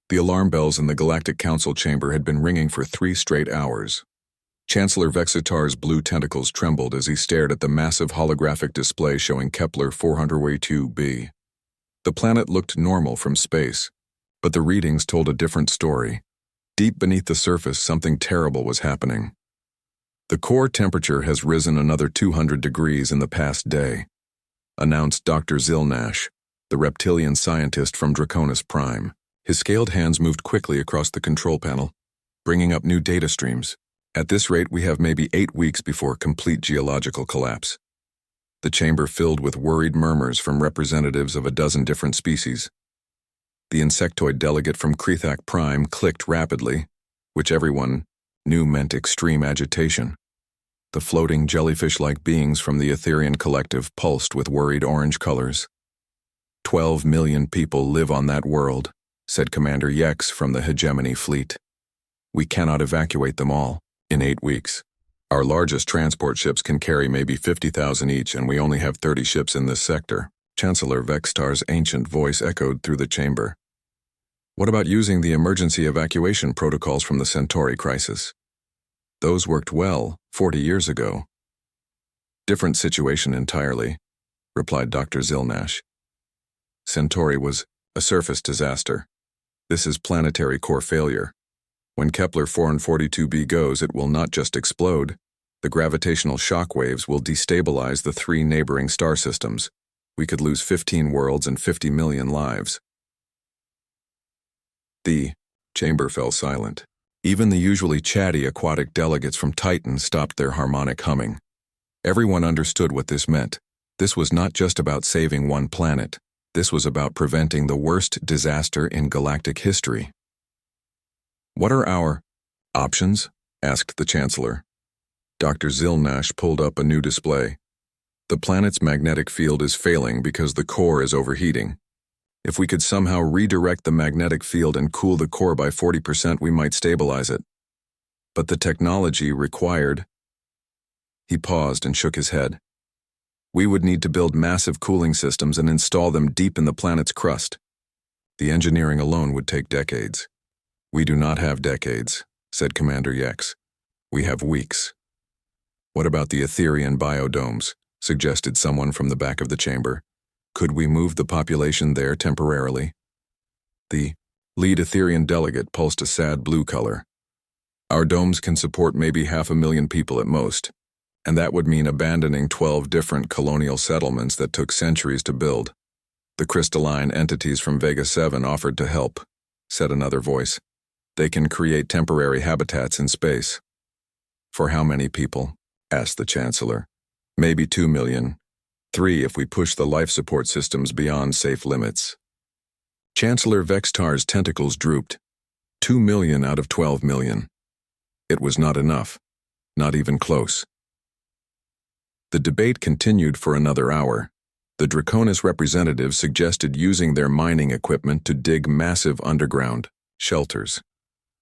The alarm bells in the Galactic Council chamber had been ringing for 3 straight hours. Chancellor Vexitar's blue tentacles trembled as he stared at the massive holographic display showing Kepler 402b. The planet looked normal from space, but the readings told a different story. Deep beneath the surface, something terrible was happening. The core temperature has risen another 200 degrees in the past day, announced Dr. Zilnash, the reptilian scientist from Draconis Prime. His scaled hands moved quickly across the control panel, bringing up new data streams. At this rate, we have maybe 8 weeks before complete geological collapse. The chamber filled with worried murmurs from representatives of a dozen different species. The insectoid delegate from Krethak Prime clicked rapidly, which everyone knew meant extreme agitation. The floating jellyfish-like beings from the Etherian collective pulsed with worried orange colors. 12 million people live on that world, said Commander Yex from the Hegemony Fleet. We cannot evacuate them all in 8 weeks. Our largest transport ships can carry maybe 50,000 each, and we only have 30 ships in this sector. Chancellor Vextar's ancient voice echoed through the chamber. What about using the emergency evacuation protocols from the Centauri crisis? Those worked well 40 years ago. Different situation entirely, replied Dr. Zilnash. Centauri was a surface disaster. This is planetary core failure. When Kepler 442b goes, it will not just explode. The gravitational shock waves will destabilize the 3 neighboring star systems. We could lose 15 worlds and 50 million lives. The chamber fell silent. Even the usually chatty aquatic delegates from Titan stopped their harmonic humming. Everyone understood what this meant. This was not just about saving one planet. This was about preventing the worst disaster in galactic history. What are our options? Asked the Chancellor. Dr. Zilnash pulled up a new display. The planet's magnetic field is failing because the core is overheating. If we could somehow redirect the magnetic field and cool the core by 40%, we might stabilize it. But the technology required... He paused and shook his head. We would need to build massive cooling systems and install them deep in the planet's crust. The engineering alone would take decades. We do not have decades, said Commander Yex. We have weeks. What about the Etherian biodomes? Suggested someone from the back of the chamber. Could we move the population there temporarily? The lead Etherian delegate pulsed a sad blue color. Our domes can support maybe 500,000 people at most, and that would mean abandoning 12 different colonial settlements that took centuries to build. The crystalline entities from Vega 7 offered to help, said another voice. They can create temporary habitats in space. For how many people? Asked the Chancellor. Maybe 2 million. 3 if we push the life support systems beyond safe limits. Chancellor Vextar's tentacles drooped. 2 million out of 12 million. It was not enough. Not even close. The debate continued for another hour. The Draconis representatives suggested using their mining equipment to dig massive underground shelters.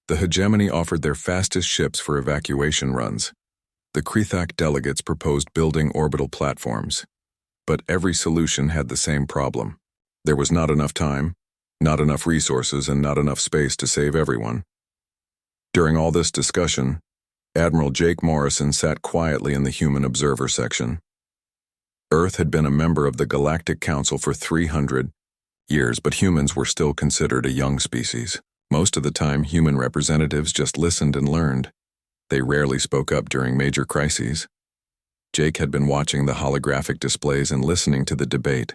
The Hegemony offered their fastest ships for evacuation runs. The Krethak delegates proposed building orbital platforms. But every solution had the same problem. There was not enough time, not enough resources, and not enough space to save everyone. During all this discussion, Admiral Jake Morrison sat quietly in the human observer section. Earth had been a member of the Galactic Council for 300 years, but humans were still considered a young species. Most of the time, human representatives just listened and learned. They rarely spoke up during major crises. Jake had been watching the holographic displays and listening to the debate.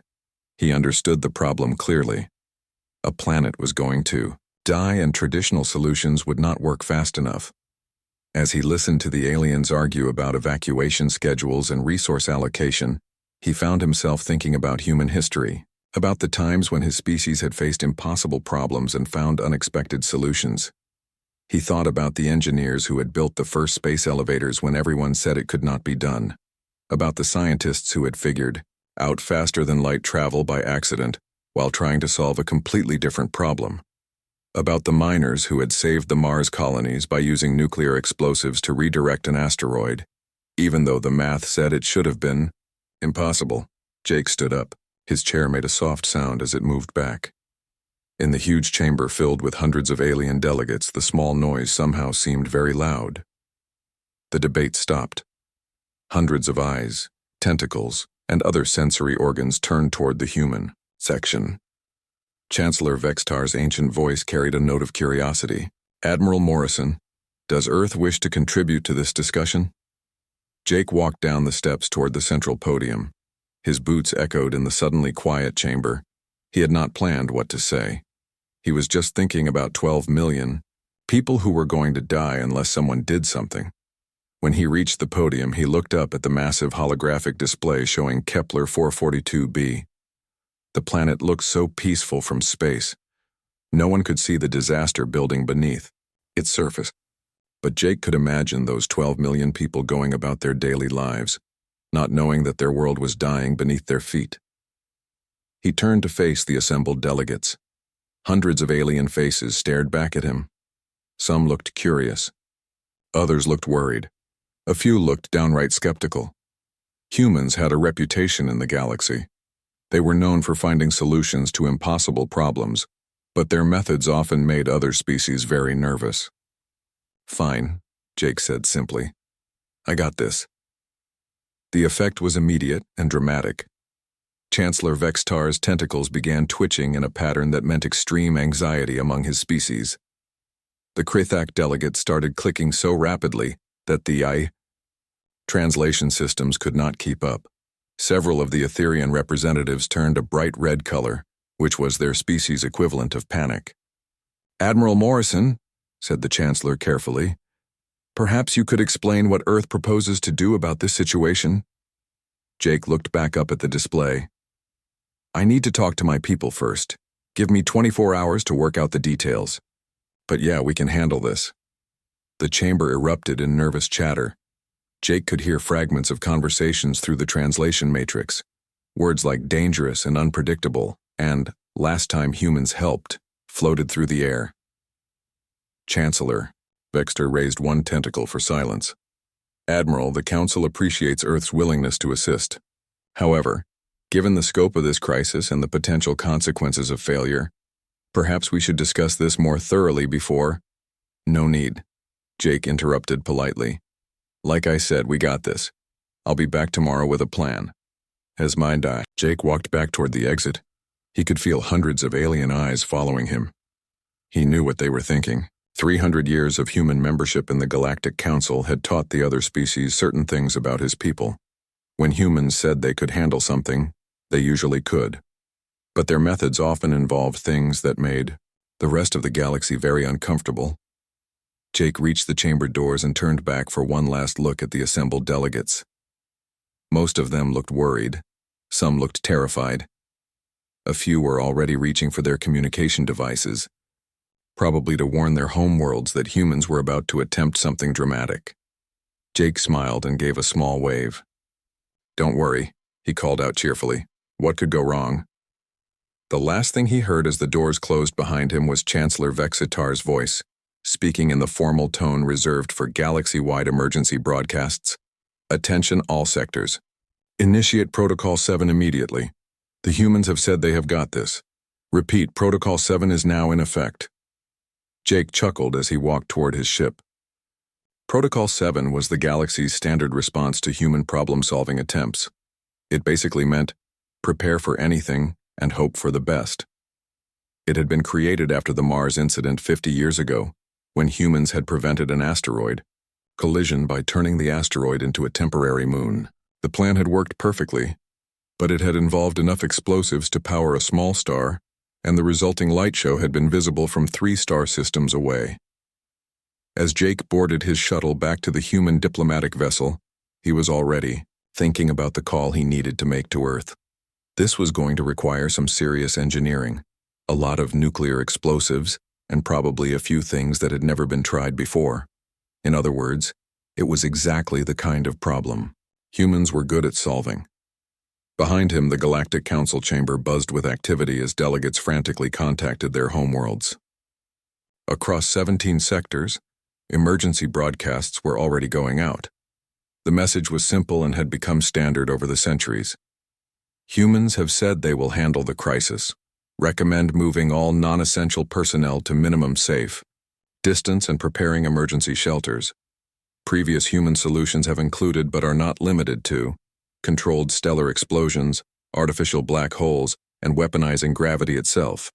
He understood the problem clearly. A planet was going to die, and traditional solutions would not work fast enough. As he listened to the aliens argue about evacuation schedules and resource allocation, he found himself thinking about human history, about the times when his species had faced impossible problems and found unexpected solutions. He thought about the engineers who had built the first space elevators when everyone said it could not be done, about the scientists who had figured out faster-than-light travel by accident while trying to solve a completely different problem, about the miners who had saved the Mars colonies by using nuclear explosives to redirect an asteroid, even though the math said it should have been impossible. Jake stood up. His chair made a soft sound as it moved back. In the huge chamber filled with hundreds of alien delegates, the small noise somehow seemed very loud. The debate stopped. Hundreds of eyes, tentacles, and other sensory organs turned toward the human section. Chancellor Vextar's ancient voice carried a note of curiosity. "Admiral Morrison, does Earth wish to contribute to this discussion?" Jake walked down the steps toward the central podium. His boots echoed in the suddenly quiet chamber. He had not planned what to say. He was just thinking about 12 million people who were going to die unless someone did something. When he reached the podium, he looked up at the massive holographic display showing Kepler 442b. The planet looked so peaceful from space. No one could see the disaster building beneath its surface. But Jake could imagine those 12 million people going about their daily lives, not knowing that their world was dying beneath their feet. He turned to face the assembled delegates. Hundreds of alien faces stared back at him. Some looked curious. Others looked worried. A few looked downright skeptical. Humans had a reputation in the galaxy. They were known for finding solutions to impossible problems, but their methods often made other species very nervous. "Fine," Jake said simply. "I got this." The effect was immediate and dramatic. Chancellor Vextar's tentacles began twitching in a pattern that meant extreme anxiety among his species. The Krithak delegates started clicking so rapidly that the translation systems could not keep up. Several of the Etherian representatives turned a bright red color, which was their species' equivalent of panic. "Admiral Morrison," said the Chancellor carefully, "perhaps you could explain what Earth proposes to do about this situation?" Jake looked back up at the display. "I need to talk to my people first. Give me 24 hours to work out the details. But yeah, we can handle this." The chamber erupted in nervous chatter. Jake could hear fragments of conversations through the translation matrix. Words like dangerous and unpredictable and last time humans helped floated through the air. "Chancellor," Vextar raised one tentacle for silence. "Admiral, the Council appreciates Earth's willingness to assist. However, given the scope of this crisis and the potential consequences of failure, perhaps we should discuss this more thoroughly before—" "No need," Jake interrupted politely. "Like I said, we got this. I'll be back tomorrow with a plan." As mind eye, Jake walked back toward the exit. He could feel hundreds of alien eyes following him. He knew what they were thinking. 300 years of human membership in the Galactic Council had taught the other species certain things about his people. When humans said they could handle something, they usually could. But their methods often involved things that made the rest of the galaxy very uncomfortable. Jake reached the chamber doors and turned back for one last look at the assembled delegates. Most of them looked worried. Some looked terrified. A few were already reaching for their communication devices, probably to warn their homeworlds that humans were about to attempt something dramatic. Jake smiled and gave a small wave. "Don't worry," he called out cheerfully. "What could go wrong?" The last thing he heard as the doors closed behind him was Chancellor Vextar's voice, speaking in the formal tone reserved for galaxy-wide emergency broadcasts. "Attention all sectors. Initiate Protocol 7 immediately. The humans have said they have got this. Repeat, Protocol 7 is now in effect." Jake chuckled as he walked toward his ship. Protocol 7 was the galaxy's standard response to human problem-solving attempts. It basically meant, prepare for anything and hope for the best. It had been created after the Mars incident 50 years ago, when humans had prevented an asteroid collision by turning the asteroid into a temporary moon. The plan had worked perfectly, but it had involved enough explosives to power a small star, and the resulting light show had been visible from 3 star systems away. As Jake boarded his shuttle back to the human diplomatic vessel, he was already thinking about the call he needed to make to Earth. This was going to require some serious engineering, a lot of nuclear explosives, and probably a few things that had never been tried before. In other words, it was exactly the kind of problem humans were good at solving. Behind him, the Galactic Council chamber buzzed with activity as delegates frantically contacted their homeworlds. Across 17 sectors, emergency broadcasts were already going out. The message was simple and had become standard over the centuries. Humans have said they will handle the crisis. Recommend moving all non-essential personnel to minimum safe distance and preparing emergency shelters. Previous human solutions have included but are not limited to controlled stellar explosions, artificial black holes, and weaponizing gravity itself.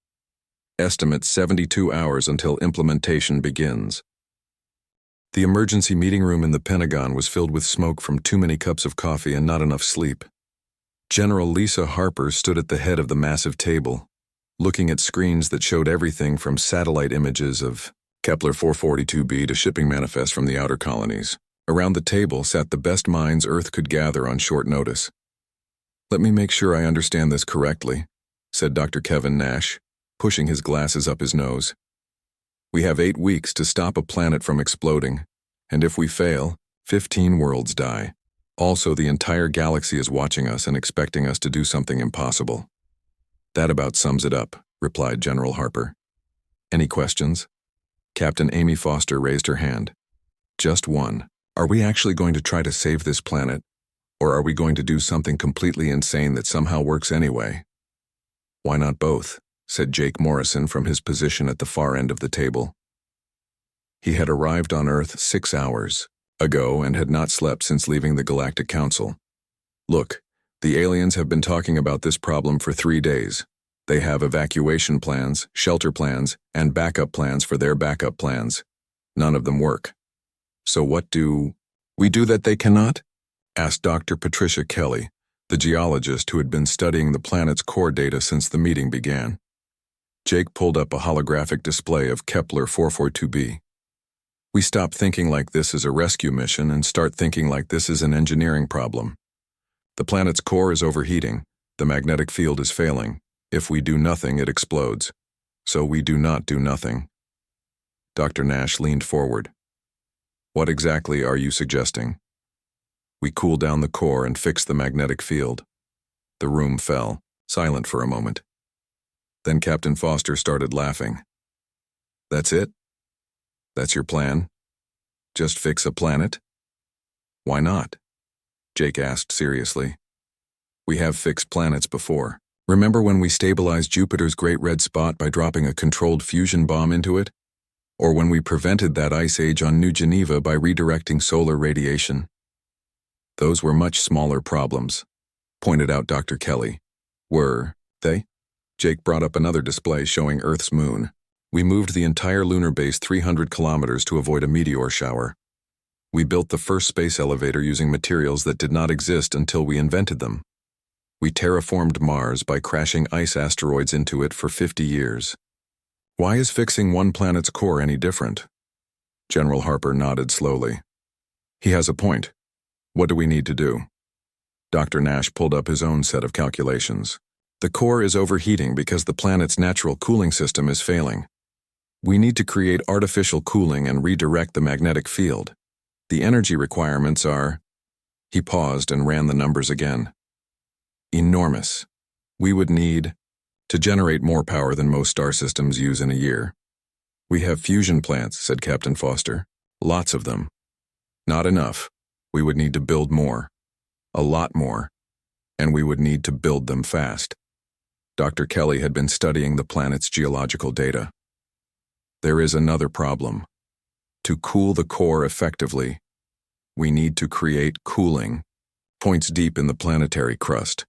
Estimate 72 hours until implementation begins. The emergency meeting room in the Pentagon was filled with smoke from too many cups of coffee and not enough sleep. General Lisa Harper stood at the head of the massive table, looking at screens that showed everything from satellite images of Kepler 442b to shipping manifests from the outer colonies. Around the table sat the best minds Earth could gather on short notice. "Let me make sure I understand this correctly," said Dr. Kevin Nash, pushing his glasses up his nose. "We have 8 weeks to stop a planet from exploding, and if we fail, 15 worlds die. Also, the entire galaxy is watching us and expecting us to do something impossible." "That about sums it up," replied General Harper. "Any questions?" Captain Amy Foster raised her hand. "Just one. Are we actually going to try to save this planet, or are we going to do something completely insane that somehow works anyway?" "Why not both?" said Jake Morrison from his position at the far end of the table. He had arrived on Earth 6 hours ago and had not slept since leaving the Galactic Council. "Look, the aliens have been talking about this problem for 3 days. They have evacuation plans, shelter plans, and backup plans for their backup plans. None of them work. So what do we do that they cannot?" asked Dr. Patricia Kelly, the geologist who had been studying the planet's core data since the meeting began. Jake pulled up a holographic display of Kepler 442b. "We stop thinking like this is a rescue mission and start thinking like this is an engineering problem. The planet's core is overheating, the magnetic field is failing. If we do nothing, it explodes. So we do not do nothing." Dr. Nash leaned forward. "What exactly are you suggesting?" "We cool down the core and fix the magnetic field." The room fell, silent for a moment. Then Captain Foster started laughing. "That's it? That's your plan? Just fix a planet?" "Why not?" Jake asked seriously. "We have fixed planets before. Remember when we stabilized Jupiter's Great Red Spot by dropping a controlled fusion bomb into it? Or when we prevented that ice age on New Geneva by redirecting solar radiation? Those were much smaller problems," pointed out Dr. Kelly. "Were they?" Jake brought up another display showing Earth's moon. "We moved the entire lunar base 300 kilometers to avoid a meteor shower. We built the first space elevator using materials that did not exist until we invented them. We terraformed Mars by crashing ice asteroids into it for 50 years. Why is fixing one planet's core any different?" General Harper nodded slowly. "He has a point. What do we need to do?" Dr. Nash pulled up his own set of calculations. "The core is overheating because the planet's natural cooling system is failing. We need to create artificial cooling and redirect the magnetic field. The energy requirements are..." He paused and ran the numbers again. "Enormous. We would need to generate more power than most star systems use in a year." "We have fusion plants," said Captain Foster. "Lots of them." "Not enough. We would need to build more. A lot more. And we would need to build them fast." Dr. Kelly had been studying the planet's geological data. "There is another problem. To cool the core effectively, we need to create cooling points deep in the planetary crust.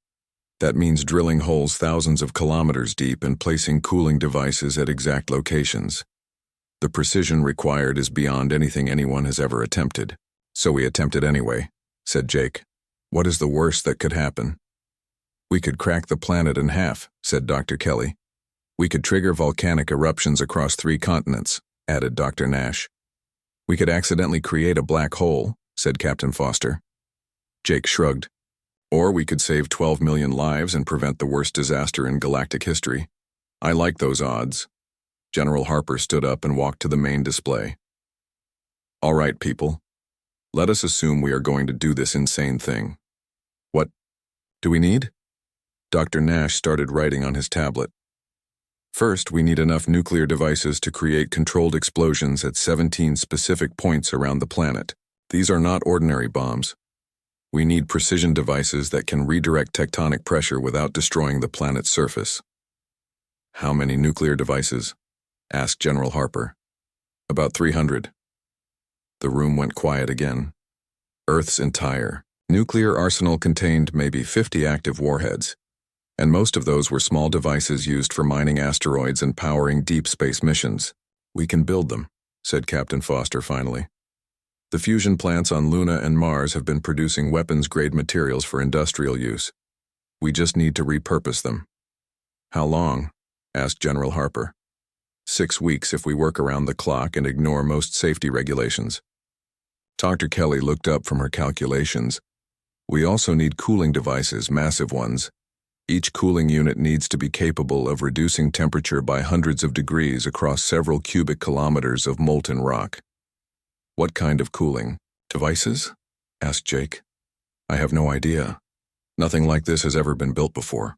That means drilling holes thousands of kilometers deep and placing cooling devices at exact locations. The precision required is beyond anything anyone has ever attempted. So we attempted anyway," said Jake. "What is the worst that could happen?" "We could crack the planet in half," said Dr. Kelly. "We could trigger volcanic eruptions across 3 continents," added Dr. Nash. "We could accidentally create a black hole," said Captain Foster. Jake shrugged. "Or we could save 12 million lives and prevent the worst disaster in galactic history. I like those odds." General Harper stood up and walked to the main display. "All right, people. Let us assume we are going to do this insane thing. What do we need?" Dr. Nash started writing on his tablet. "First, we need enough nuclear devices to create controlled explosions at 17 specific points around the planet. These are not ordinary bombs. We need precision devices that can redirect tectonic pressure without destroying the planet's surface." How many nuclear devices? Asked General Harper. About 300. The room went quiet again. Earth's entire nuclear arsenal contained maybe 50 active warheads, and most of those were small devices used for mining asteroids and powering deep space missions. We can build them, said Captain Foster finally. The fusion plants on Luna and Mars have been producing weapons-grade materials for industrial use. We just need to repurpose them. How long? Asked General Harper. 6 weeks if we work around the clock and ignore most safety regulations. Dr. Kelly looked up from her calculations. We also need cooling devices, massive ones. Each cooling unit needs to be capable of reducing temperature by hundreds of degrees across several cubic kilometers of molten rock. What kind of cooling devices? Asked Jake. I have no idea. Nothing like this has ever been built before.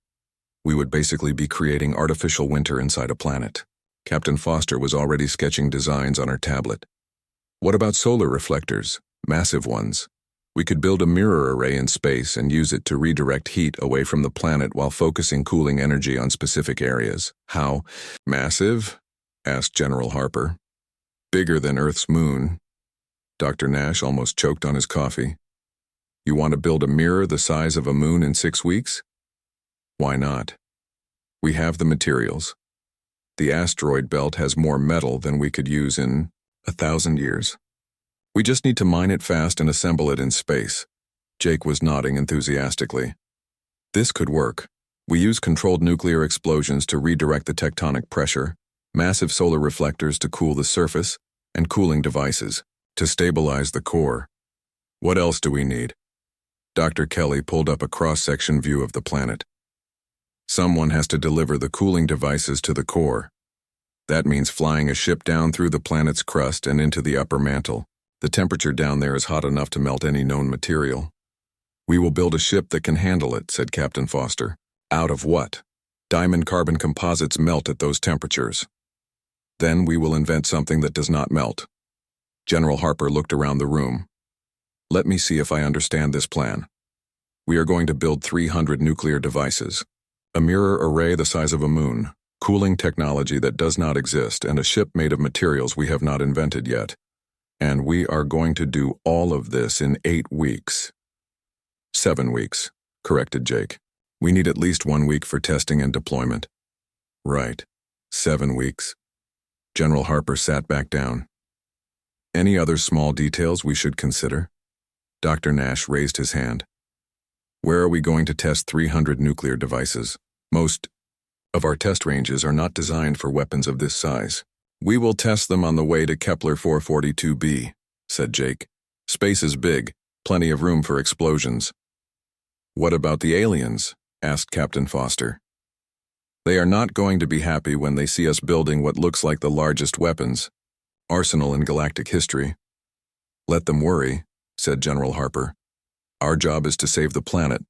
We would basically be creating artificial winter inside a planet. Captain Foster was already sketching designs on her tablet. What about solar reflectors? Massive ones. We could build a mirror array in space and use it to redirect heat away from the planet while focusing cooling energy on specific areas. How massive? Asked General Harper. Bigger than Earth's moon. Dr. Nash almost choked on his coffee. You want to build a mirror the size of a moon in 6 weeks? Why not? We have the materials. The asteroid belt has more metal than we could use in 1,000 years. We just need to mine it fast and assemble it in space. Jake was nodding enthusiastically. This could work. We use controlled nuclear explosions to redirect the tectonic pressure, massive solar reflectors to cool the surface, and cooling devices to stabilize the core. What else do we need? Dr. Kelly pulled up a cross-section view of the planet. Someone has to deliver the cooling devices to the core. That means flying a ship down through the planet's crust and into the upper mantle. The temperature down there is hot enough to melt any known material. We will build a ship that can handle it, said Captain Foster. Out of what? Diamond carbon composites melt at those temperatures. Then we will invent something that does not melt. General Harper looked around the room. Let me see if I understand this plan. We are going to build 300 nuclear devices. A mirror array the size of a moon, cooling technology that does not exist, and a ship made of materials we have not invented yet. And we are going to do all of this in 8 weeks. 7 weeks, corrected Jake. We need at least 1 week for testing and deployment. Right, 7 weeks. General Harper sat back down. Any other small details we should consider? Dr. Nash raised his hand. Where are we going to test 300 nuclear devices? Most of our test ranges are not designed for weapons of this size. We will test them on the way to Kepler 442b, said Jake. Space is big, plenty of room for explosions. What about the aliens? Asked Captain Foster. They are not going to be happy when they see us building what looks like the largest weapons arsenal in galactic history. Let them worry, said General Harper. Our job is to save the planet.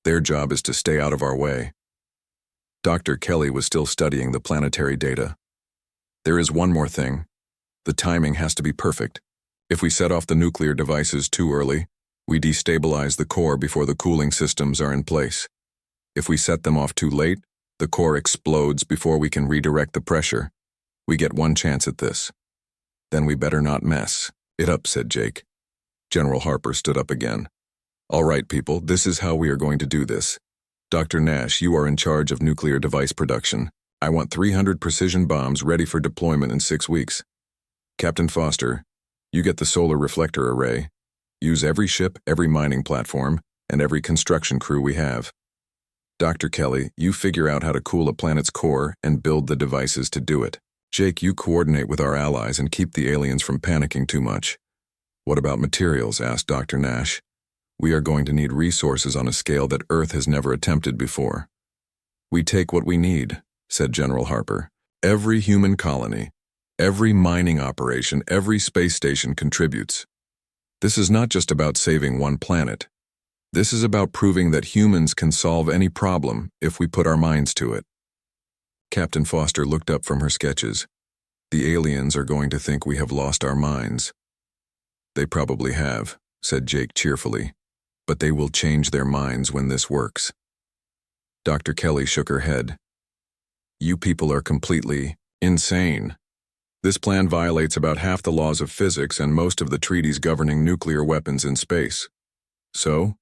Their job is to stay out of our way. Dr. Kelly was still studying the planetary data. There is one more thing. The timing has to be perfect. If we set off the nuclear devices too early, we destabilize the core before the cooling systems are in place. If we set them off too late, the core explodes before we can redirect the pressure. We get one chance at this. Then we better not mess it up, said Jake. General Harper stood up again. All right, people, this is how we are going to do this. Dr. Nash, you are in charge of nuclear device production. I want 300 precision bombs ready for deployment in 6 weeks. Captain Foster, you get the solar reflector array. Use every ship, every mining platform, and every construction crew we have. Dr. Kelly, you figure out how to cool a planet's core and build the devices to do it. Jake, you coordinate with our allies and keep the aliens from panicking too much. What about materials? Asked Dr. Nash. We are going to need resources on a scale that Earth has never attempted before. We take what we need, said General Harper. Every human colony, every mining operation, every space station contributes. This is not just about saving one planet. This is about proving that humans can solve any problem if we put our minds to it. Captain Foster looked up from her sketches. The aliens are going to think we have lost our minds. They probably have, said Jake cheerfully, but they will change their minds when this works. Dr. Kelly shook her head. You people are completely insane. This plan violates about half the laws of physics and most of the treaties governing nuclear weapons in space. So?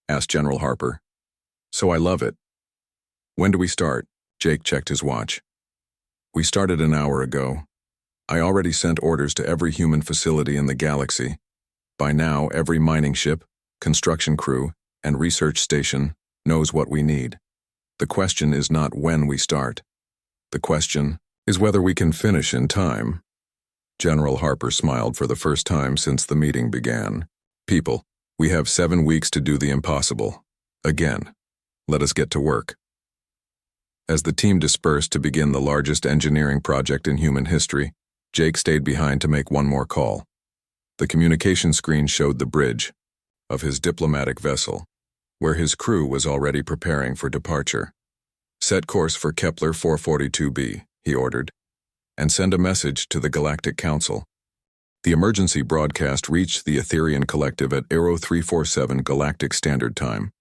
Asked General Harper. So I love it. When do we start? Jake checked his watch. We started an hour ago. I already sent orders to every human facility in the galaxy. By now, every mining ship, construction crew, and research station knows what we need. The question is not when we start. The question is whether we can finish in time. General Harper smiled for the first time since the meeting began. People, we have 7 weeks to do the impossible. Again, let us get to work. As the team dispersed to begin the largest engineering project in human history, Jake stayed behind to make one more call. The communication screen showed the bridge of his diplomatic vessel, where his crew was already preparing for departure. Set course for Kepler 442b, he ordered, and send a message to the Galactic Council. The emergency broadcast reached the Etherian Collective at Aero 347 Galactic Standard Time.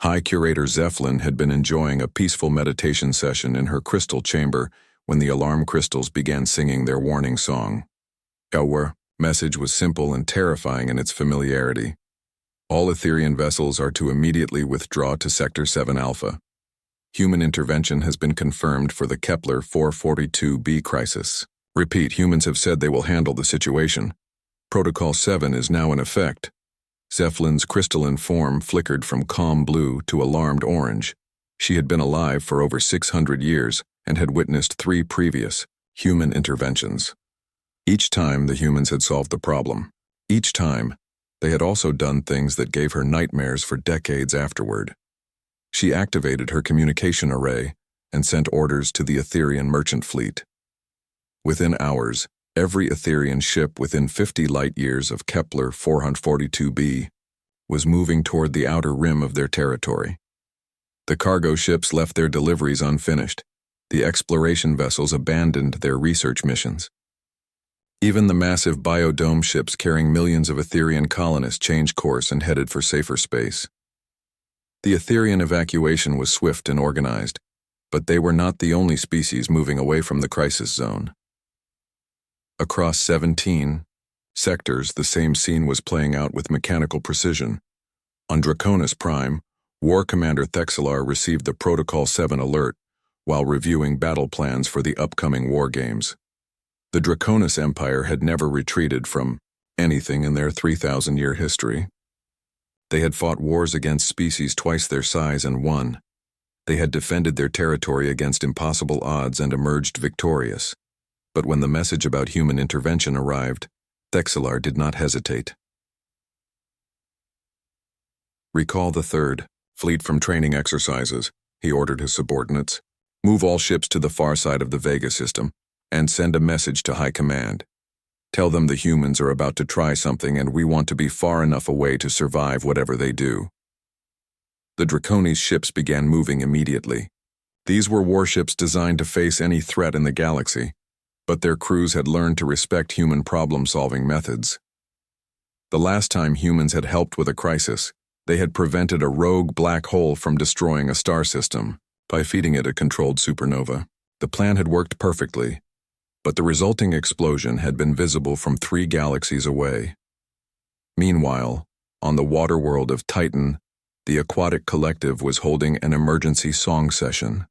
High Curator Zephlin had been enjoying a peaceful meditation session in her crystal chamber when the alarm crystals began singing their warning song. Our message was simple and terrifying in its familiarity. All Etherian vessels are to immediately withdraw to Sector 7 Alpha. Human intervention has been confirmed for the Kepler 442b crisis. Repeat, humans have said they will handle the situation. Protocol 7 is now in effect. Zephlin's crystalline form flickered from calm blue to alarmed orange. She had been alive for over 600 years and had witnessed 3 previous human interventions. Each time the humans had solved the problem. Each time, they had also done things that gave her nightmares for decades afterward. She activated her communication array and sent orders to the Etherian merchant fleet. Within hours, every Etherian ship within 50 light-years of Kepler 442b was moving toward the outer rim of their territory. The cargo ships left their deliveries unfinished. The exploration vessels abandoned their research missions. Even the massive biodome ships carrying millions of Etherian colonists changed course and headed for safer space. The Etherian evacuation was swift and organized, but they were not the only species moving away from the crisis zone. Across 17 sectors, the same scene was playing out with mechanical precision. On Draconis Prime, War Commander Thexelar received the Protocol 7 alert while reviewing battle plans for the upcoming war games. The Draconis Empire had never retreated from anything in their 3,000-year history. They had fought wars against species twice their size and won. They had defended their territory against impossible odds and emerged victorious. But when the message about human intervention arrived, Thexelar did not hesitate. Recall the 3rd Fleet from training exercises, he ordered his subordinates. Move all ships to the far side of the Vega system and send a message to High Command. Tell them the humans are about to try something and we want to be far enough away to survive whatever they do. The Draconis ships began moving immediately. These were warships designed to face any threat in the galaxy, but their crews had learned to respect human problem-solving methods. The last time humans had helped with a crisis, they had prevented a rogue black hole from destroying a star system by feeding it a controlled supernova. The plan had worked perfectly, but the resulting explosion had been visible from 3 galaxies away. Meanwhile, on the water world of Titan, the Aquatic Collective was holding an emergency song session.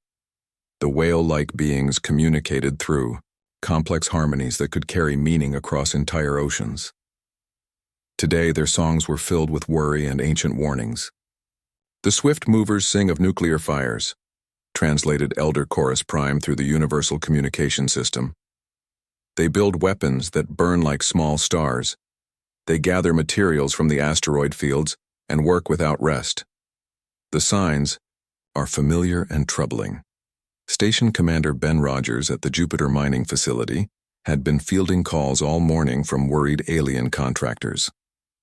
The whale-like beings communicated through complex harmonies that could carry meaning across entire oceans. Today, their songs were filled with worry and ancient warnings. The swift movers sing of nuclear fires, translated Elder Chorus Prime through the Universal Communication System. They build weapons that burn like small stars. They gather materials from the asteroid fields and work without rest. The signs are familiar and troubling. Station Commander Ben Rogers at the Jupiter mining facility had been fielding calls all morning from worried alien contractors.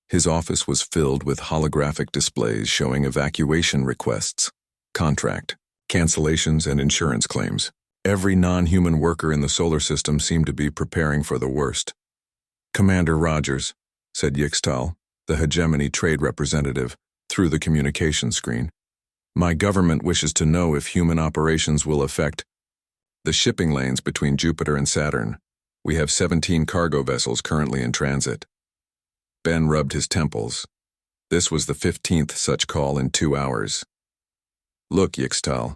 His office was filled with holographic displays showing evacuation requests, contract cancellations, and insurance claims. Every non-human worker in the solar system seemed to be preparing for the worst. Commander Rogers, said Yixtal, the hegemony trade representative, through the communication screen. My government wishes to know if human operations will affect The shipping lanes between Jupiter and Saturn. We have 17 cargo vessels currently in transit. Ben rubbed his temples. This was the 15th such call in 2 hours. Look, Yixtal,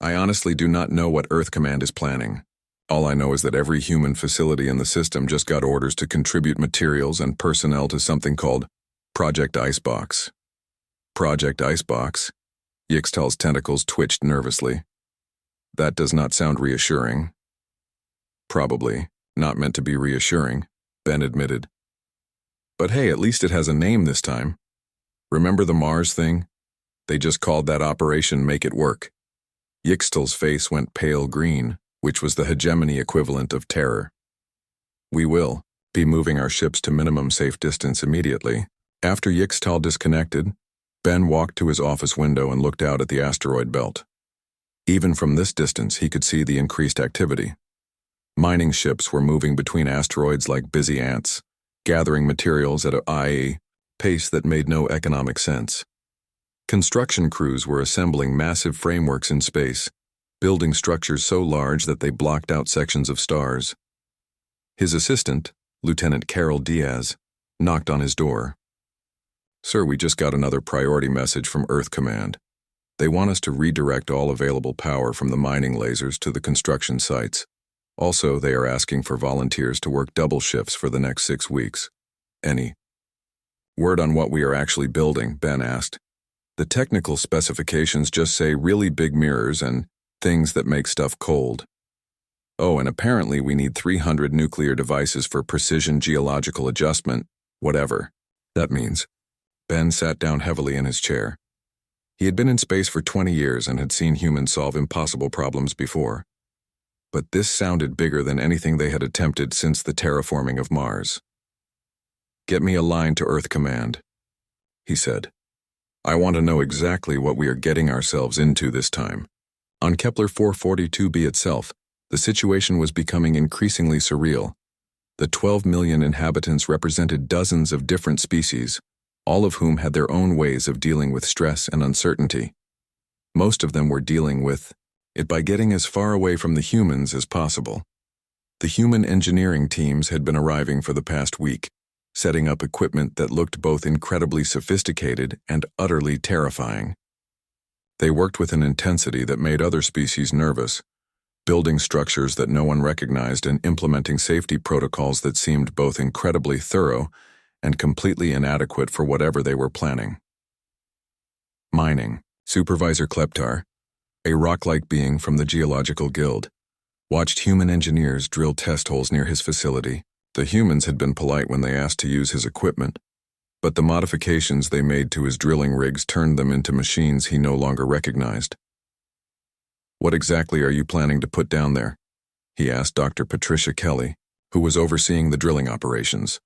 I honestly do not know what Earth Command is planning. All I know is that every human facility in the system just got orders to contribute materials and personnel to something called Project Icebox. Project Icebox? Yixtal's tentacles twitched nervously. That does not sound reassuring. Probably not meant to be reassuring, Ben admitted. But hey, at least it has a name this time. Remember the Mars thing? They just called that Operation Make It Work. Yixtal's face went pale green, which was the hegemony equivalent of terror. We will be moving our ships to minimum safe distance immediately. After Yixtal disconnected, Ben walked to his office window and looked out at the asteroid belt. Even from this distance, he could see the increased activity. Mining ships were moving between asteroids like busy ants, gathering materials at a pace that made no economic sense. Construction crews were assembling massive frameworks in space, building structures so large that they blocked out sections of stars. His assistant, Lieutenant Carol Diaz, knocked on his door. Sir, we just got another priority message from Earth Command. They want us to redirect all available power from the mining lasers to the construction sites. Also, they are asking for volunteers to work double shifts for the next 6 weeks. Any word on what we are actually building? Ben asked. The technical specifications just say really big mirrors and things that make stuff cold. Oh, and apparently we need 300 nuclear devices for precision geological adjustment, whatever that means. Ben sat down heavily in his chair. He had been in space for 20 years and had seen humans solve impossible problems before. But this sounded bigger than anything they had attempted since the terraforming of Mars. Get me a line to Earth Command, he said. I want to know exactly what we are getting ourselves into this time. On Kepler 442b itself, the situation was becoming increasingly surreal. The 12 million inhabitants represented dozens of different species, all of whom had their own ways of dealing with stress and uncertainty. Most of them were dealing with it by getting as far away from the humans as possible. The human engineering teams had been arriving for the past week, setting up equipment that looked both incredibly sophisticated and utterly terrifying. They worked with an intensity that made other species nervous, building structures that no one recognized and implementing safety protocols that seemed both incredibly thorough and completely inadequate for whatever they were planning. Mining. Supervisor Kleptar, a rock-like being from the Geological Guild, watched human engineers drill test holes near his facility. The humans had been polite when they asked to use his equipment, but the modifications they made to his drilling rigs turned them into machines he no longer recognized. What exactly are you planning to put down there? He asked Dr. Patricia Kelly, who was overseeing the drilling operations.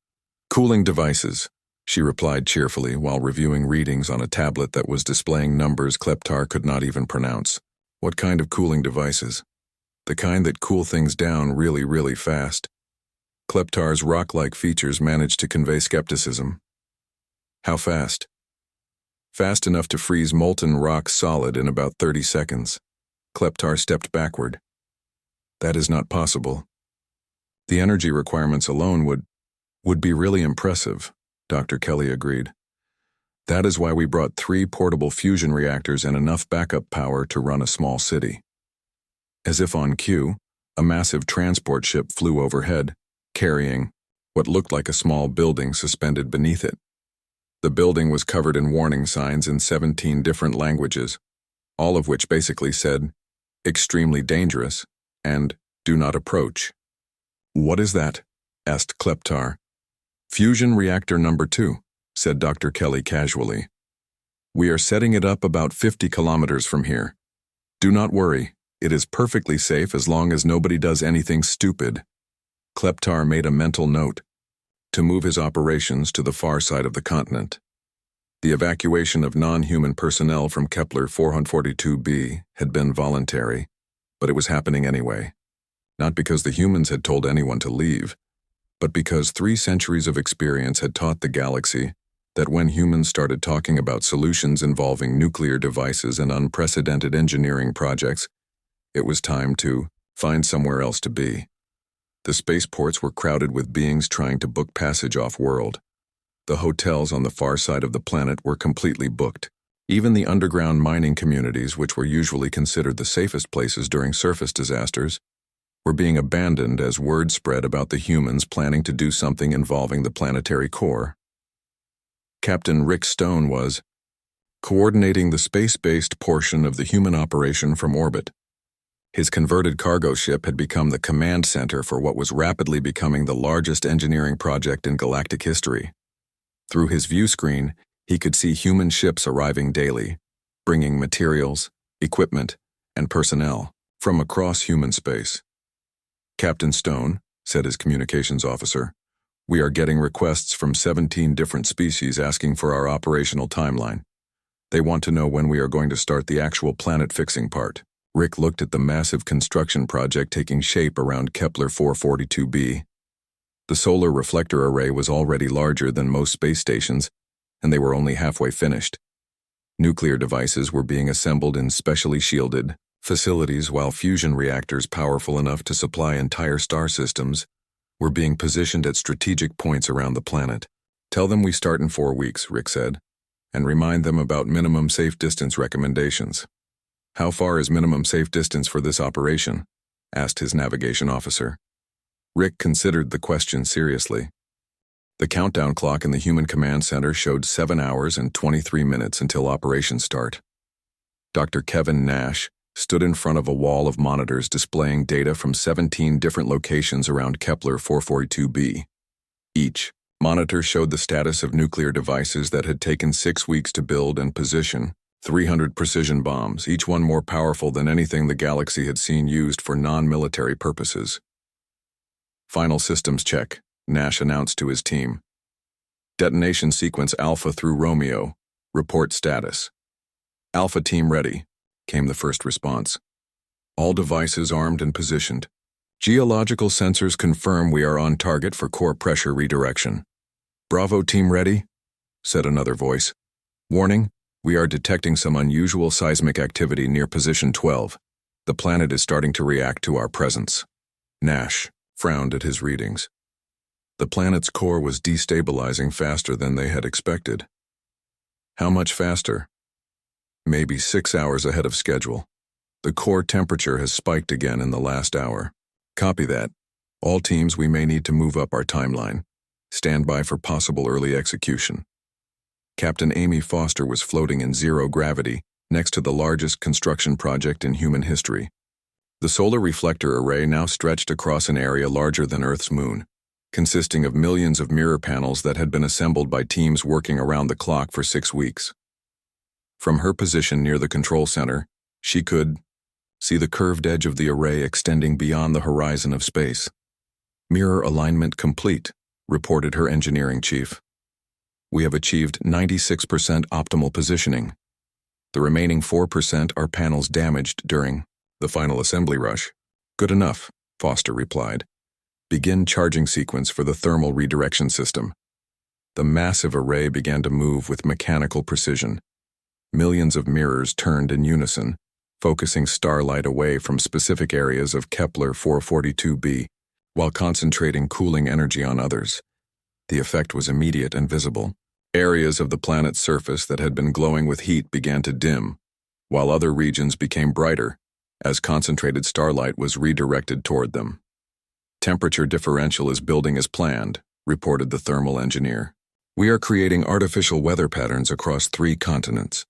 Cooling devices, she replied cheerfully while reviewing readings on a tablet that was displaying numbers Kleptar could not even pronounce. What kind of cooling devices? The kind that cool things down really, really fast. Kleptar's rock-like features managed to convey skepticism. How fast? Fast enough to freeze molten rock solid in about 30 seconds. Kleptar stepped backward. That is not possible. The energy requirements alone would be really impressive, Dr. Kelly agreed. That is why we brought 3 portable fusion reactors and enough backup power to run a small city. As if on cue, a massive transport ship flew overhead, carrying what looked like a small building suspended beneath it. The building was covered in warning signs in 17 different languages, all of which basically said, "Extremely dangerous," and "Do not approach." What is that? Asked Kleptar. Fusion reactor number 2, said Dr. Kelly casually. We are setting it up about 50 kilometers from here. Do not worry, it is perfectly safe as long as nobody does anything stupid. Kleptar made a mental note to move his operations to the far side of the continent. The evacuation of non-human personnel from Kepler 442b had been voluntary, but it was happening anyway. Not because the humans had told anyone to leave, but because 3 centuries of experience had taught the galaxy that when humans started talking about solutions involving nuclear devices and unprecedented engineering projects, it was time to Find somewhere else to be. The spaceports were crowded with beings trying to book passage off-world. The hotels on the far side of the planet were completely booked. Even the underground mining communities, which were usually considered the safest places during surface disasters, were being abandoned as word spread about the humans planning to do something involving the planetary core. Captain Rick Stone was coordinating the space-based portion of the human operation from orbit. His converted cargo ship had become the command center for what was rapidly becoming the largest engineering project in galactic history. Through his view screen, he could see human ships arriving daily, bringing materials, equipment, and personnel from across human space. "Captain Stone," said his communications officer, "we are getting requests from 17 different species asking for our operational timeline. They want to know when we are going to start the actual planet-fixing part." Rick looked at the massive construction project taking shape around Kepler 442b. The solar reflector array was already larger than most space stations, and they were only halfway finished. Nuclear devices were being assembled in specially shielded facilities, while fusion reactors powerful enough to supply entire star systems were being positioned at strategic points around the planet. "Tell them we start in 4 weeks," Rick said, "and remind them about minimum safe distance recommendations." "How far is minimum safe distance for this operation?" asked his navigation officer. Rick considered the question seriously. The countdown clock in the Human Command Center showed 7 hours and 23 minutes until operation start. Dr. Kevin Nash stood in front of a wall of monitors displaying data from 17 different locations around Kepler 442b. Each monitor showed the status of nuclear devices that had taken 6 weeks to build and position, 300 precision bombs, each one more powerful than anything the galaxy had seen used for non-military purposes. "Final systems check," Nash announced to his team. "Detonation sequence Alpha through Romeo. Report status." "Alpha team ready," came the first response. "All devices armed and positioned. Geological sensors confirm we are on target for core pressure redirection." "Bravo team ready," said another voice. "Warning, we are detecting some unusual seismic activity near position 12. The planet is starting to react to our presence." Nash frowned at his readings. The planet's core was destabilizing faster than they had expected. How much faster? Maybe 6 hours ahead of schedule. The core temperature has spiked again in the last hour. Copy that. All teams, we may need to move up our timeline. Stand by for possible early execution. Captain Amy Foster was floating in zero gravity next to the largest construction project in human history. The solar reflector array now stretched across an area larger than Earth's moon, consisting of millions of mirror panels that had been assembled by teams working around the clock for 6 weeks. From her position near the control center, she could see the curved edge of the array extending beyond the horizon of space. "Mirror alignment complete," reported her engineering chief. "We have achieved 96% optimal positioning. The remaining 4% are panels damaged during the final assembly rush." "Good enough," Foster replied. "Begin charging sequence for the thermal redirection system." The massive array began to move with mechanical precision. Millions of mirrors turned in unison, focusing starlight away from specific areas of Kepler 442b, while concentrating cooling energy on others. The effect was immediate and visible. Areas of the planet's surface that had been glowing with heat began to dim, while other regions became brighter, as concentrated starlight was redirected toward them. "Temperature differential is building as planned," reported the thermal engineer. "We are creating artificial weather patterns across 3 continents.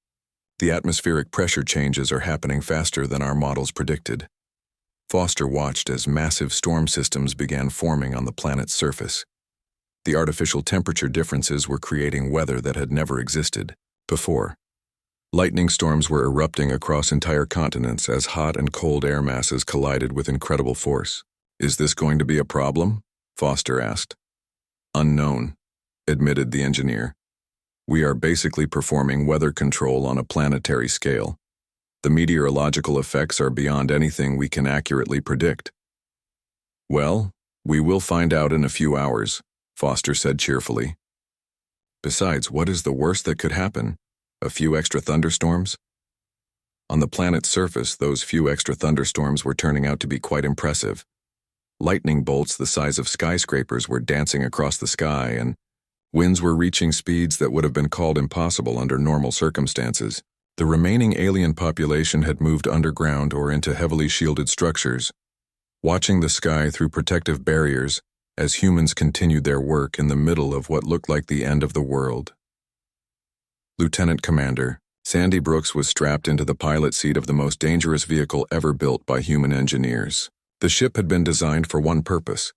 The atmospheric pressure changes are happening faster than our models predicted." Foster watched as massive storm systems began forming on the planet's surface. The artificial temperature differences were creating weather that had never existed before. Lightning storms were erupting across entire continents as hot and cold air masses collided with incredible force. "Is this going to be a problem?" Foster asked. "Unknown," admitted the engineer. "We are basically performing weather control on a planetary scale. The meteorological effects are beyond anything we can accurately predict." "Well, we will find out in a few hours," Foster said cheerfully. "Besides, what is the worst that could happen? A few extra thunderstorms?" On the planet's surface, those few extra thunderstorms were turning out to be quite impressive. Lightning bolts the size of skyscrapers were dancing across the sky, and winds were reaching speeds that would have been called impossible under normal circumstances. The remaining alien population had moved underground or into heavily shielded structures, watching the sky through protective barriers as humans continued their work in the middle of what looked like the end of the world. Lieutenant Commander Sandy Brooks was strapped into the pilot seat of the most dangerous vehicle ever built by human engineers. The ship had been designed for one purpose: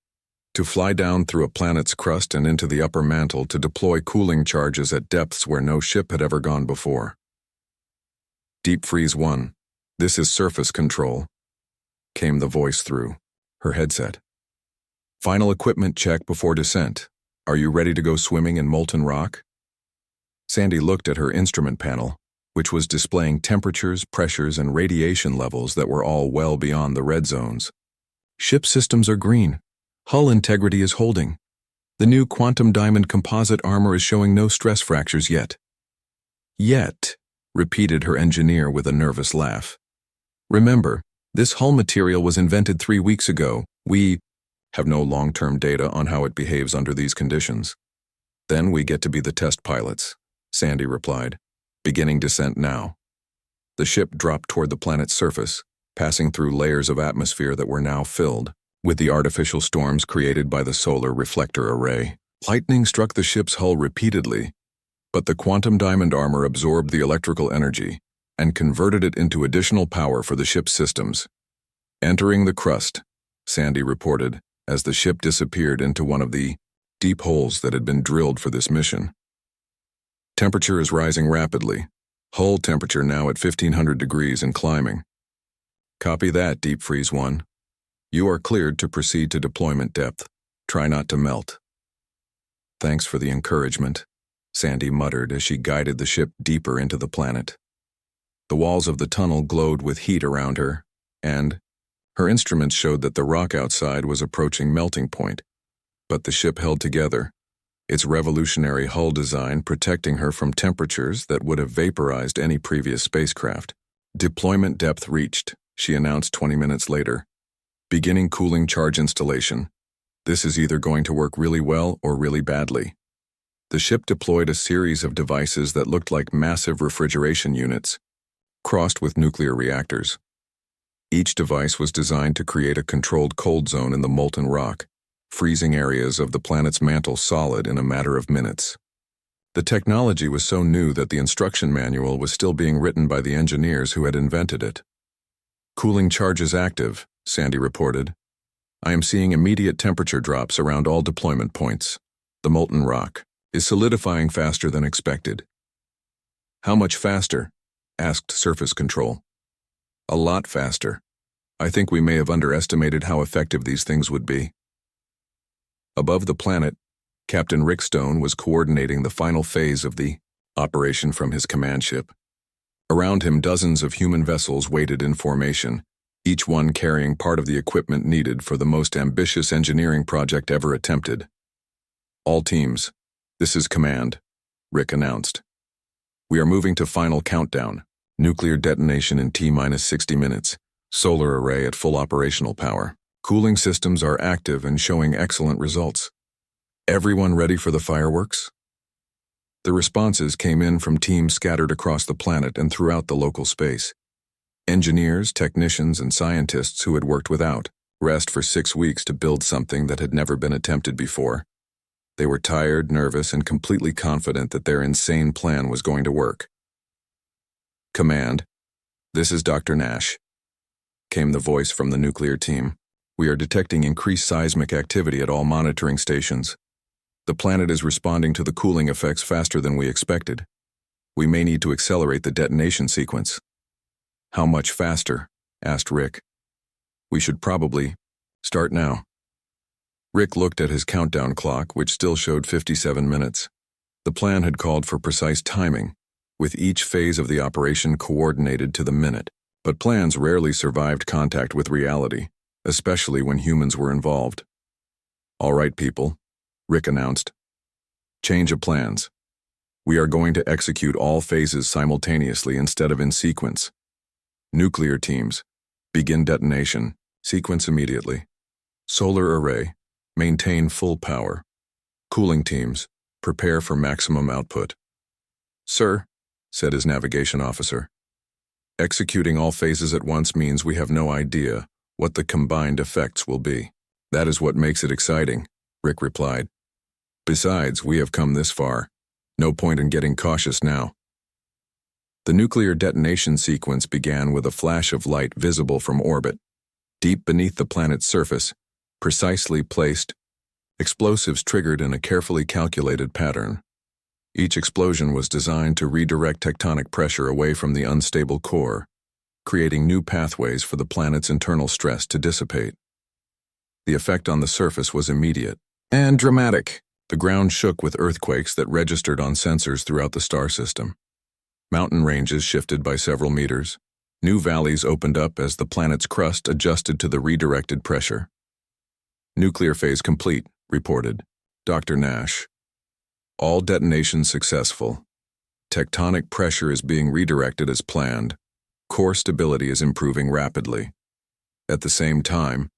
to fly down through a planet's crust and into the upper mantle to deploy cooling charges at depths where no ship had ever gone before. Deep Freeze 1, this is surface control, came the voice through her headset. Final equipment check before descent. Are you ready to go swimming in molten rock? Sandy looked at her instrument panel, which was displaying temperatures, pressures, and radiation levels that were all well beyond the red zones. Ship systems are green. Hull integrity is holding. The new quantum diamond composite armor is showing no stress fractures yet. Yet, repeated her engineer with a nervous laugh. Remember, this hull material was invented 3 weeks ago. We have no long-term data on how it behaves under these conditions. Then we get to be the test pilots, Sandy replied. Beginning descent now. The ship dropped toward the planet's surface, passing through layers of atmosphere that were now filled with the artificial storms created by the solar reflector array. Lightning struck the ship's hull repeatedly, but the quantum diamond armor absorbed the electrical energy and converted it into additional power for the ship's systems. Entering the crust, Sandy reported, as the ship disappeared into one of the deep holes that had been drilled for this mission. Temperature is rising rapidly. Hull temperature now at 1500 degrees and climbing. Copy that, Deep Freeze 1. You are cleared to proceed to deployment depth. Try not to melt. Thanks for the encouragement, Sandy muttered as she guided the ship deeper into the planet. The walls of the tunnel glowed with heat around her, and her instruments showed that the rock outside was approaching melting point. But the ship held together, its revolutionary hull design protecting her from temperatures that would have vaporized any previous spacecraft. Deployment depth reached, she announced 20 minutes later. Beginning cooling charge installation. This is either going to work really well or really badly. The ship deployed a series of devices that looked like massive refrigeration units, crossed with nuclear reactors. Each device was designed to create a controlled cold zone in the molten rock, freezing areas of the planet's mantle solid in a matter of minutes. The technology was so new that the instruction manual was still being written by the engineers who had invented it. Cooling charges active, Sandy reported. I am seeing immediate temperature drops around all deployment points. The molten rock is solidifying faster than expected. How much faster? Asked Surface Control. A lot faster. I think we may have underestimated how effective these things would be. Above the planet, Captain Rick Stone was coordinating the final phase of the operation from his command ship. Around him, dozens of human vessels waited in formation, each one carrying part of the equipment needed for the most ambitious engineering project ever attempted. All teams, this is command, Rick announced. We are moving to final countdown, nuclear detonation in T-minus 60 minutes, solar array at full operational power. Cooling systems are active and showing excellent results. Everyone ready for the fireworks? The responses came in from teams scattered across the planet and throughout the local space. Engineers, technicians, and scientists who had worked without rest for 6 weeks to build something that had never been attempted before. They were tired, nervous, and completely confident that their insane plan was going to work. Command, this is Dr. Nash, came the voice from the nuclear team. We are detecting increased seismic activity at all monitoring stations. The planet is responding to the cooling effects faster than we expected. We may need to accelerate the detonation sequence. How much faster? Asked Rick. We should probably start now. Rick looked at his countdown clock, which still showed 57 minutes. The plan had called for precise timing, with each phase of the operation coordinated to the minute, but plans rarely survived contact with reality, especially when humans were involved. All right, people, Rick announced. Change of plans. We are going to execute all phases simultaneously instead of in sequence. Nuclear teams, begin detonation, sequence immediately. Solar array, maintain full power. Cooling teams, prepare for maximum output. Sir, said his navigation officer, executing all phases at once means we have no idea what the combined effects will be. That is what makes it exciting, Rick replied. Besides, we have come this far. No point in getting cautious now. The nuclear detonation sequence began with a flash of light visible from orbit. Deep beneath the planet's surface, precisely placed, explosives triggered in a carefully calculated pattern. Each explosion was designed to redirect tectonic pressure away from the unstable core, creating new pathways for the planet's internal stress to dissipate. The effect on the surface was immediate and dramatic. The ground shook with earthquakes that registered on sensors throughout the star system. Mountain ranges shifted by several meters. New valleys opened up as the planet's crust adjusted to the redirected pressure. Nuclear phase complete, reported Dr. Nash. All detonations successful. Tectonic pressure is being redirected as planned. Core stability is improving rapidly. At the same time,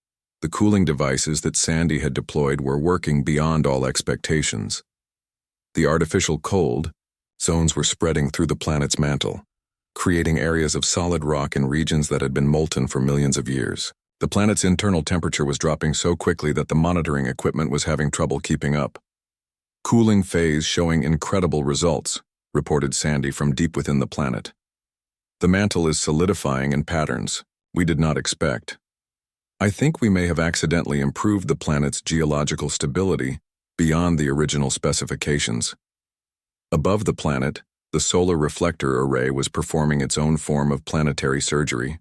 the cooling devices that Sandy had deployed were working beyond all expectations. The artificial cold zones were spreading through the planet's mantle, creating areas of solid rock in regions that had been molten for millions of years. The planet's internal temperature was dropping so quickly that the monitoring equipment was having trouble keeping up. Cooling phase showing incredible results, reported Sandy from deep within the planet. The mantle is solidifying in patterns we did not expect. I think we may have accidentally improved the planet's geological stability beyond the original specifications. Above the planet, the solar reflector array was performing its own form of planetary surgery.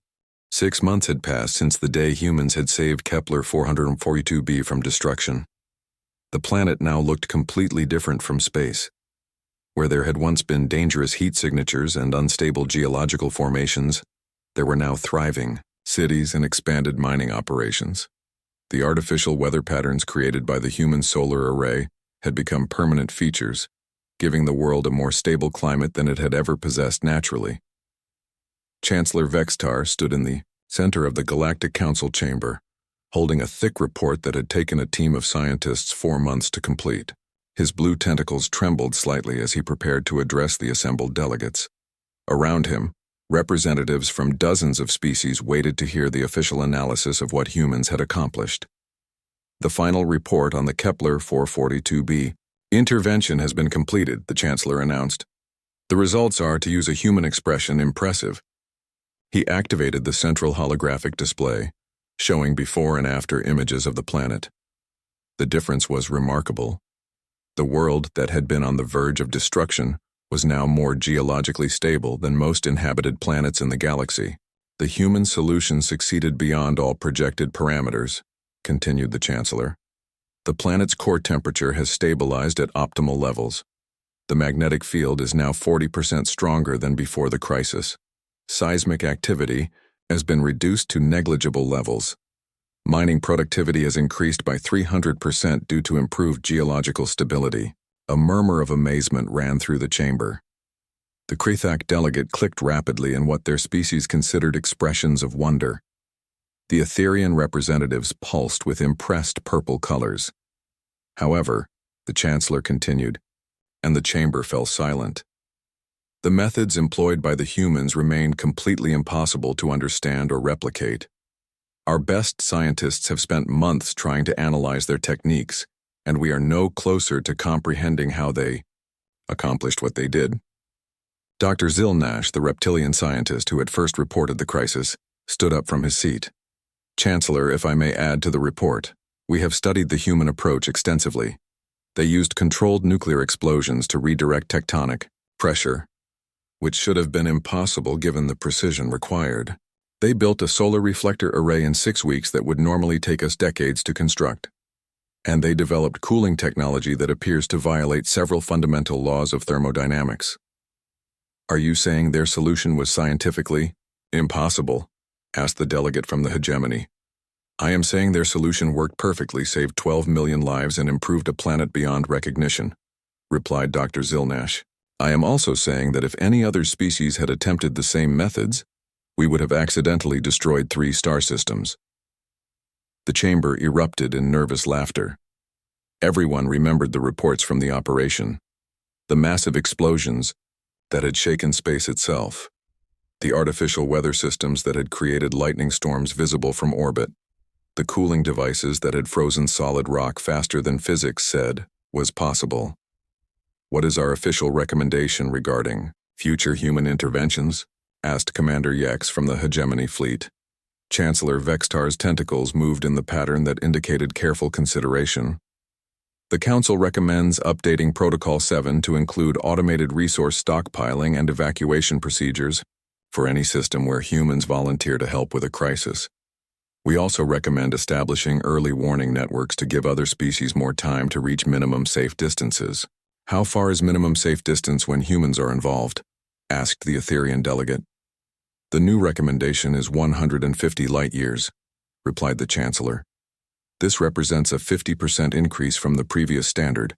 6 months had passed since the day humans had saved Kepler 442b from destruction. The planet now looked completely different from space. Where there had once been dangerous heat signatures and unstable geological formations, there were now thriving cities and expanded mining operations. The artificial weather patterns created by the human solar array had become permanent features, giving the world a more stable climate than it had ever possessed naturally. Chancellor Vextar stood in the center of the Galactic Council chamber, holding a thick report that had taken a team of scientists 4 months to complete. His blue tentacles trembled slightly as he prepared to address the assembled delegates. Around him, representatives from dozens of species waited to hear the official analysis of what humans had accomplished. The final report on the Kepler 442b intervention has been completed, the Chancellor announced. The results are, to use a human expression, impressive. He activated the central holographic display, showing before and after images of the planet. The difference was remarkable. The world that had been on the verge of destruction was now more geologically stable than most inhabited planets in the galaxy. The human solution succeeded beyond all projected parameters, continued the Chancellor. The planet's core temperature has stabilized at optimal levels. The magnetic field is now 40% stronger than before the crisis. Seismic activity has been reduced to negligible levels. Mining productivity has increased by 300% due to improved geological stability. A murmur of amazement ran through the chamber. The Krethak delegate clicked rapidly in what their species considered expressions of wonder. The Etherian representatives pulsed with impressed purple colors. However, the Chancellor continued, and the chamber fell silent. The methods employed by the humans remained completely impossible to understand or replicate. Our best scientists have spent months trying to analyze their techniques, and we are no closer to comprehending how they accomplished what they did. Dr. Zilnash, the reptilian scientist who had first reported the crisis, stood up from his seat. Chancellor, if I may add to the report, we have studied the human approach extensively. They used controlled nuclear explosions to redirect tectonic pressure, which should have been impossible given the precision required. They built a solar reflector array in 6 weeks that would normally take us decades to construct. And they developed cooling technology that appears to violate several fundamental laws of thermodynamics. Are you saying their solution was scientifically impossible? Asked the delegate from the hegemony. I am saying their solution worked perfectly, saved 12 million lives, and improved a planet beyond recognition, replied Dr. Zilnash. I am also saying that if any other species had attempted the same methods, we would have accidentally destroyed 3 star systems. The chamber erupted in nervous laughter. Everyone remembered the reports from the operation, the massive explosions that had shaken space itself, the artificial weather systems that had created lightning storms visible from orbit, the cooling devices that had frozen solid rock faster than physics said was possible. "What is our official recommendation regarding future human interventions?" asked Commander Yex from the Hegemony Fleet. Chancellor Vextar's tentacles moved in the pattern that indicated careful consideration. "The Council recommends updating Protocol 7 to include automated resource stockpiling and evacuation procedures for any system where humans volunteer to help with a crisis. We also recommend establishing early warning networks to give other species more time to reach minimum safe distances." "How far is minimum safe distance when humans are involved?" asked the Etherean delegate. "The new recommendation is 150 light-years," replied the Chancellor. "This represents a 50% increase from the previous standard,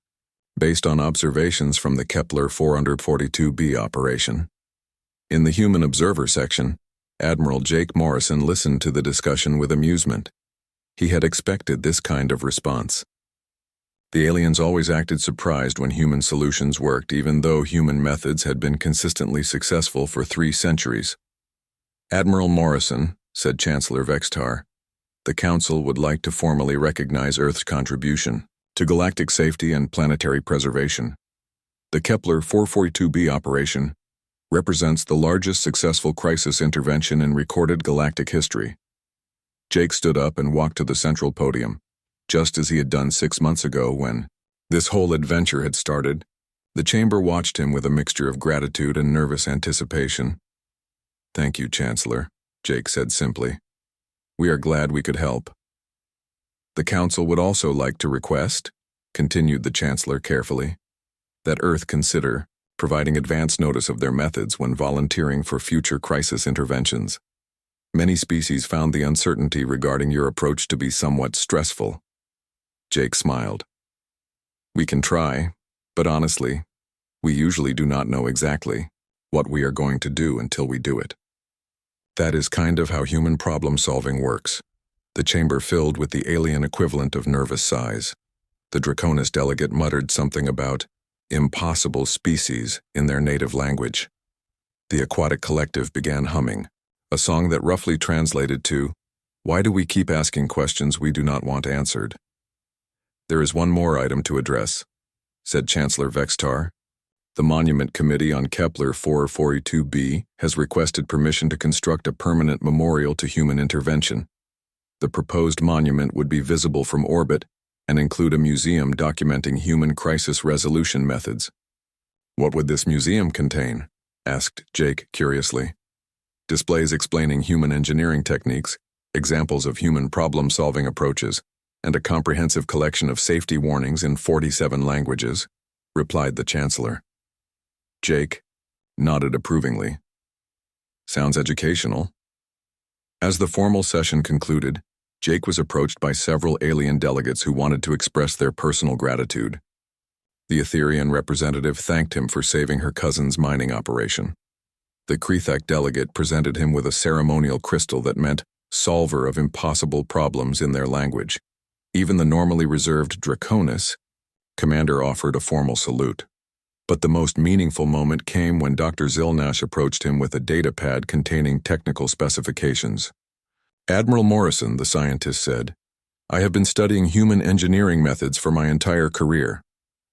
based on observations from the Kepler 442b operation." In the Human Observer section, Admiral Jake Morrison listened to the discussion with amusement. He had expected this kind of response. The aliens always acted surprised when human solutions worked, even though human methods had been consistently successful for 3 centuries. "Admiral Morrison," said Chancellor Vextar, "the Council would like to formally recognize Earth's contribution to galactic safety and planetary preservation. The Kepler 442b operation represents the largest successful crisis intervention in recorded galactic history." Jake stood up and walked to the central podium, just as he had done 6 months ago when this whole adventure had started. The chamber watched him with a mixture of gratitude and nervous anticipation. "Thank you, Chancellor," Jake said simply. "We are glad we could help." "The Council would also like to request," continued the Chancellor carefully, "that Earth consider providing advance notice of their methods when volunteering for future crisis interventions. Many species found the uncertainty regarding your approach to be somewhat stressful." Jake smiled. "We can try, but honestly, we usually do not know exactly what we are going to do until we do it. That is kind of how human problem-solving works." The chamber filled with the alien equivalent of nervous sighs. The Draconis delegate muttered something about impossible species in their native language. The aquatic collective began humming, a song that roughly translated to, "Why do we keep asking questions we do not want answered?" "There is one more item to address," said Chancellor Vextar. "The Monument Committee on Kepler 442b has requested permission to construct a permanent memorial to human intervention. The proposed monument would be visible from orbit and include a museum documenting human crisis resolution methods." "What would this museum contain?" asked Jake curiously. "Displays explaining human engineering techniques, examples of human problem-solving approaches, and a comprehensive collection of safety warnings in 47 languages," replied the Chancellor. Jake nodded approvingly. "Sounds educational." As the formal session concluded, Jake was approached by several alien delegates who wanted to express their personal gratitude. The Etherean representative thanked him for saving her cousin's mining operation. The Krethek delegate presented him with a ceremonial crystal that meant solver of impossible problems in their language. Even the normally reserved Draconis commander offered a formal salute. But the most meaningful moment came when Dr. Zilnash approached him with a datapad containing technical specifications. "Admiral Morrison," the scientist said, "I have been studying human engineering methods for my entire career.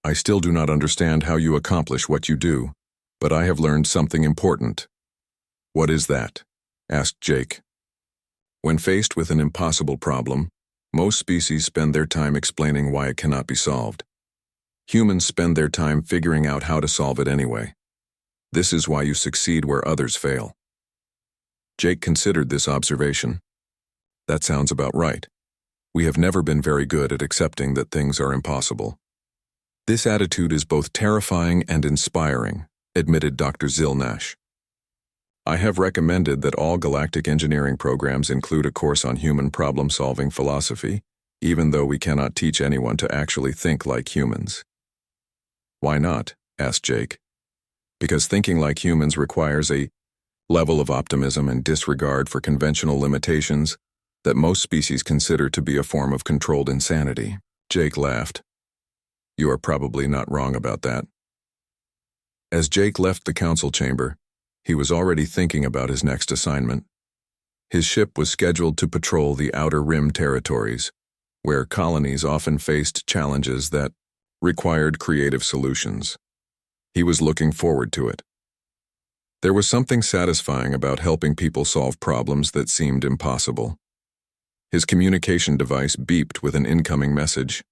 I still do not understand how you accomplish what you do, but I have learned something important." "What is that?" asked Jake. "When faced with an impossible problem, most species spend their time explaining why it cannot be solved. Humans spend their time figuring out how to solve it anyway. This is why you succeed where others fail." Jake considered this observation. "That sounds about right. We have never been very good at accepting that things are impossible." "This attitude is both terrifying and inspiring," admitted Dr. Zilnash. "I have recommended that all galactic engineering programs include a course on human problem-solving philosophy, even though we cannot teach anyone to actually think like humans." "Why not?" asked Jake. "Because thinking like humans requires a level of optimism and disregard for conventional limitations that most species consider to be a form of controlled insanity. Jake laughed. You are probably not wrong about that. As Jake left the council chamber, he was already thinking about his next assignment. His ship was scheduled to patrol the Outer Rim territories, where colonies often faced challenges that required creative solutions. He was looking forward to it. There was something satisfying about helping people solve problems that seemed impossible. His communication device beeped with an incoming message.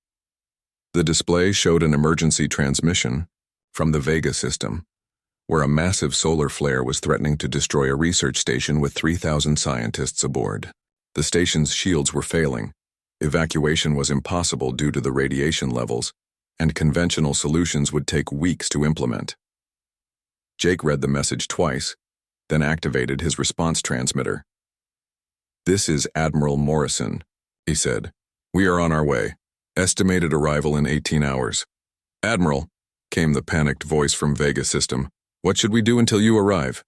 The display showed an emergency transmission from the Vega system, where a massive solar flare was threatening to destroy a research station with 3,000 scientists aboard. The station's shields were failing, evacuation was impossible due to the radiation levels, and conventional solutions would take weeks to implement. Jake read the message twice, then activated his response transmitter. "This is Admiral Morrison," he said. "We are on our way. Estimated arrival in 18 hours. "Admiral," came the panicked voice from Vega system. "What should we do until you arrive?"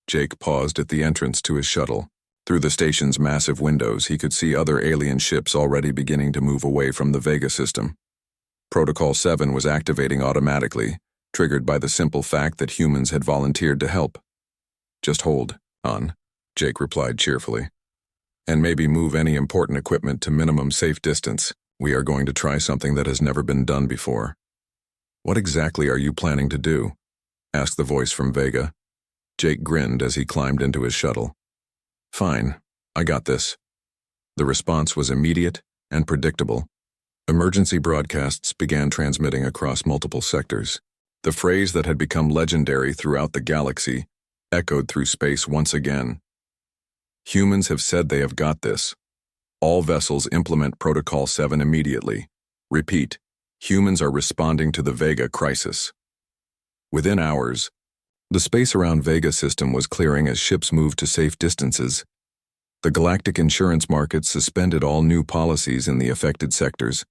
Jake paused at the entrance to his shuttle. Through the station's massive windows, he could see other alien ships already beginning to move away from the Vega system. Protocol 7 was activating automatically, triggered by the simple fact that humans had volunteered to help. "Just hold on," Jake replied cheerfully. "And maybe move any important equipment to minimum safe distance. We are going to try something that has never been done before." "What exactly are you planning to do?" asked the voice from Vega. Jake grinned as he climbed into his shuttle. "Fine, I got this." The response was immediate and predictable. Emergency broadcasts began transmitting across multiple sectors. The phrase that had become legendary throughout the galaxy echoed through space once again. "Humans have said they have got this. All vessels implement Protocol 7 immediately. Repeat, humans are responding to the Vega crisis." Within hours, the space around Vega system was clearing as ships moved to safe distances. The galactic insurance market suspended all new policies in the affected sectors,